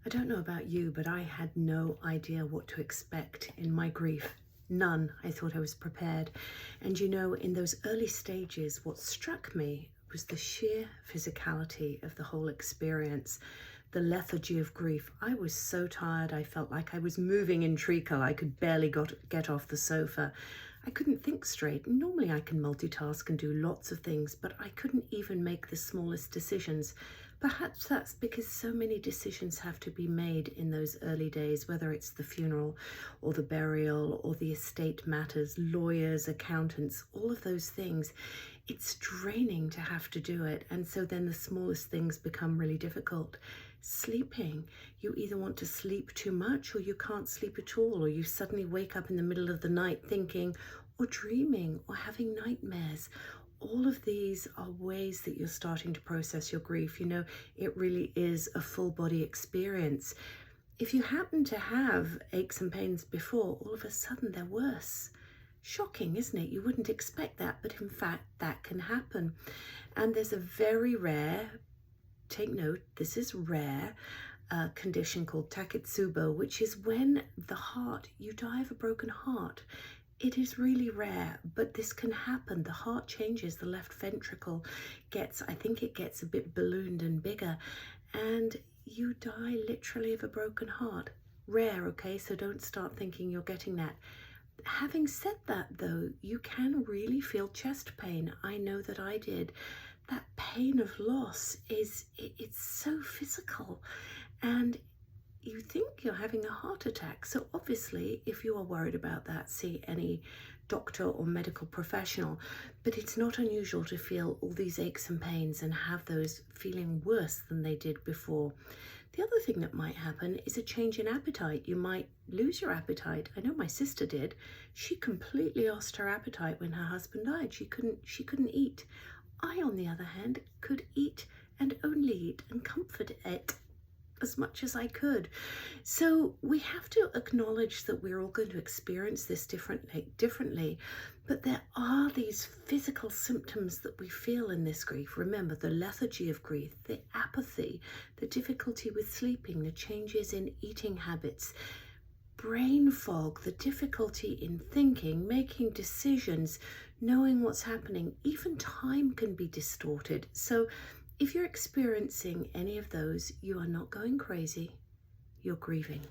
I don't know about you, but I had no idea what to expect in my grief. None. I thought I was prepared. And you know, in those early stages, what struck me was the sheer physicality of the whole experience, the lethargy of grief. I was so tired, I felt like I was moving in treacle. I could barely get off the sofa. I couldn't think straight. Normally I can multitask and do lots of things, but I couldn't even make the smallest decisions. Perhaps that's because so many decisions have to be made in those early days, whether it's the funeral or the burial or the estate matters, lawyers, accountants, all of those things. It's draining to have to do it. And so then the smallest things become really difficult. Sleeping, you either want to sleep too much or you can't sleep at all, or you suddenly wake up in the middle of the night thinking or dreaming or having nightmares. All of these are ways that you're starting to process your grief. You know, it really is a full body experience. If you happen to have aches and pains before, all of a sudden they're worse. Shocking, isn't it? You wouldn't expect that, but in fact, that can happen. And there's a very rare, take note, this is rare, condition called takotsubo, which is when the heart, you die of a broken heart. It is really rare, but this can happen. The heart changes, the left ventricle gets, I think it gets a bit ballooned and bigger, and you die literally of a broken heart. Rare, okay? So don't start thinking you're getting that. Having said that though, you can really feel chest pain. I know that I did. That pain of loss it's so physical, and you think you're having a heart attack. So obviously, if you are worried about that, see any doctor or medical professional. But it's not unusual to feel all these aches and pains and have those feeling worse than they did before. The other thing that might happen is a change in appetite. You might lose your appetite. I know my sister did. She completely lost her appetite when her husband died. She couldn't eat. I, on the other hand, could eat and only eat and comfort it as much as I could. So we have to acknowledge that we're all going to experience this differently, but there are these physical symptoms that we feel in this grief. Remember, the lethargy of grief, the apathy, the difficulty with sleeping, the changes in eating habits, brain fog, the difficulty in thinking, making decisions, knowing what's happening. Even time can be distorted. So if you're experiencing any of those, you are not going crazy, you're grieving.